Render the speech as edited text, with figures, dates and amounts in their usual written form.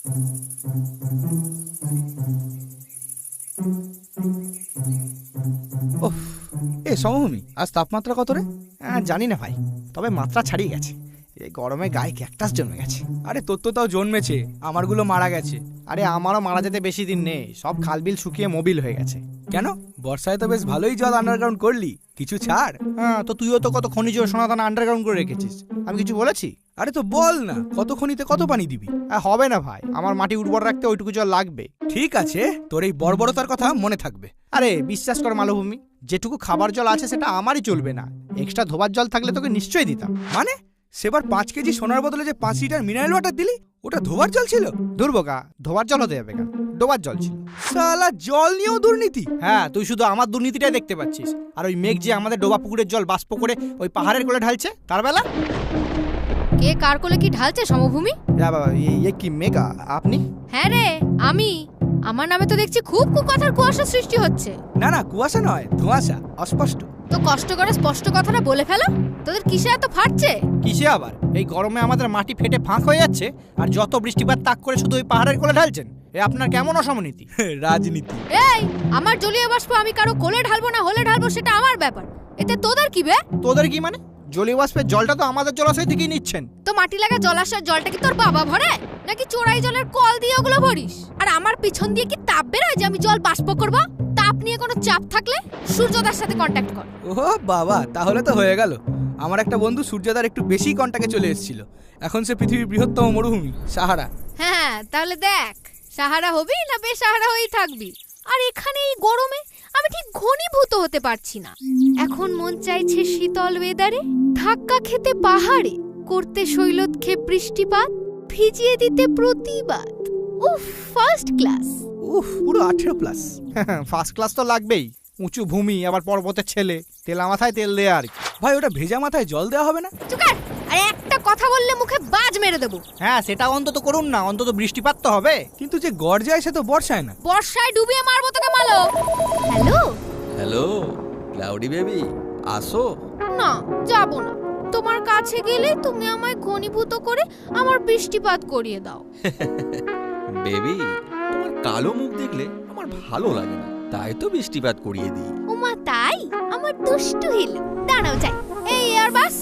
এ সমভূমি, আজ তাপমাত্রা কত রে? জানি না ভাই, তবে মাত্রা ছাড়িয়ে গেছে। এই গরমে গায়ে ক্যাকটাস জন্মে গেছে। আরে তোর তো তাও জন্মেছে, আমারগুলো মারা গেছে। আরে আমারও মারা যেতে বেশি দিন নেই, সব খালবিল শুকিয়ে মোবিল হয়ে গেছে। কেন, বর্ষায় তো বেশ ভালোই জল আন্ডারগ্রাউন্ড করলি, কিছু ছাড়। হ্যাঁ, তো তুইও তো কত খনিজ সোনাদানা আন্ডারগ্রাউন্ড করে রেখেছিস, আমি কিছু বলেছি? আরে তো বল না, কত খনিতে কত পানি দিবি? হবে না ভাই, আমার মাটি উর্বর রাখতে ওইটুকু জল লাগবে। ঠিক আছে, তোর এই বর্বরতার কথা মনে থাকবে। আরে বিশ্বাস কর মালভূমি, যেটুকু খাবার জল আছে সেটা আমারই চলবে না, এক্সট্রা ধোবার জল থাকলে তোকে নিশ্চয়ই দিতাম। মানে সেবার 5 কেজি সোনার বদলে যে 5 লিটার মিনারেল ওয়াটার দিলি, ওটা ধোবার জল ছিল? দুর্বোকা, ধোবার জল হতে যাবে কেন, ডোবার জল ছিল। শালা জল নিয়েও দুর্নীতি? হ্যাঁ, তুই শুধু আমার দুর্নীতিটাই দেখতে পাচ্ছিস, আর ওই মেঘ যে আমাদের ডোবা পুকুরের জল বাষ্প করে ওই পাহাড়ের কোলে ঢালছে, তার বেলা কে কার কোলে কি ঢালছে সমভূমি? বাবা, এ কি মেঘা আপনি? হ্যাঁ রে, আমি। আমার নামে তো দেখছি খুব কুয়াশার কুয়াশা সৃষ্টি হচ্ছে। না না, কুয়াশা নয়, ধোঁয়াশা, অস্পষ্ট। তো কষ্ট করে স্পষ্ট কথাটা বলে ফেলো, তোদের কিসে এত ফাটছে? কিসে আবার? এই গরমে আমাদের মাটি ফেটে ফাঁক হয়ে যাচ্ছে, আর যত বৃষ্টিপাত তাক করে শুধু ওই পাহাড়ের কোলে ঢালছেন। এ আপনার কেমন অসমনীতি? রাজনীতি। এই, আমার জলীয় বাষ্প আমি কারো কোলে ঢালবো না হলে ঢালবো সেটা আমার ব্যাপার, এতে তোদের কি বে? তোদের কি মানে? জলীয় বাষ্পের জলটা তো আমাদের জলাশয় থেকেই নিচ্ছেন। তো মাটি লাগা জলাশয়ের জলটা কি তোর বাবা ভরে, নাকি চোরাই জলের কল দিয়ে ওগুলো ভরিস? আর আমার পিছন দিয়ে কি তাপ বেরোয় যে আমি জল বাষ্প করবো? তাপ নিয়ে কোনো চাপ থাকলে সূর্যদার সাথে কন্ট্যাক্ট কর। ও বাবা, তাহলে তো হয়ে গেল। আমার একটা বন্ধু সূর্যদার একটু বেশি কন্টাক্টে চলে এসেছিল, এখন সে পৃথিবীর বৃহত্তম মরুভূমি সাহারা। হ্যাঁ, তাহলে দেখ, সাহারা হবি না বেসাহারা হয়েই থাকবি। আর এখানে এই গরমে আমি ঠিক ঘনীভূত হতে পারছি না। এখন মন চাইছে শীতল ওয়েদারে ধাক্কা খেতে পাহাড়ে, করতে শৈলতক্ষেপ বৃষ্টিপাত, ভিজিয়ে দিতে প্রতিবাদ। উফ, ফার্স্ট ক্লাস। উফ, পুরো 18+। ফার্স্ট ক্লাস তো লাগবেই, উঁচু ভূমি, আবার পর্বতের ছেলে, তেলা মাথায় তেল দেয়া আর কি। ভাই, ওটা ভেজা মাথায় জল দেওয়া হবে না? চুকার, আর একটা কথা বললে মুখে বাজ মেরে দেবো। হ্যাঁ, সেটা অন্তত করুন না, অন্তত বৃষ্টিপাত তো হবে। কিন্তু যে গর্জায় সে তো বর্ষায় না। বর্ষায় ডুবিয়ে মারবো তোকে মালো। হ্যালো হ্যালো ক্লাউডি বেবি, আসো। না, যাবো না। তোমার কাছে গেলে তুমি আমায় ঘনীভূত করে আমার বৃষ্টিপাত করিয়ে দাও। বেবি, তোমার কালো মুখ দেখলে আমার ভালো লাগে না, তাই তো বৃষ্টিপাত করিয়ে দিই। ওমা তাই? আমার দুষ্টু হিল। দাঁড়াও যাই। এই আর বাস।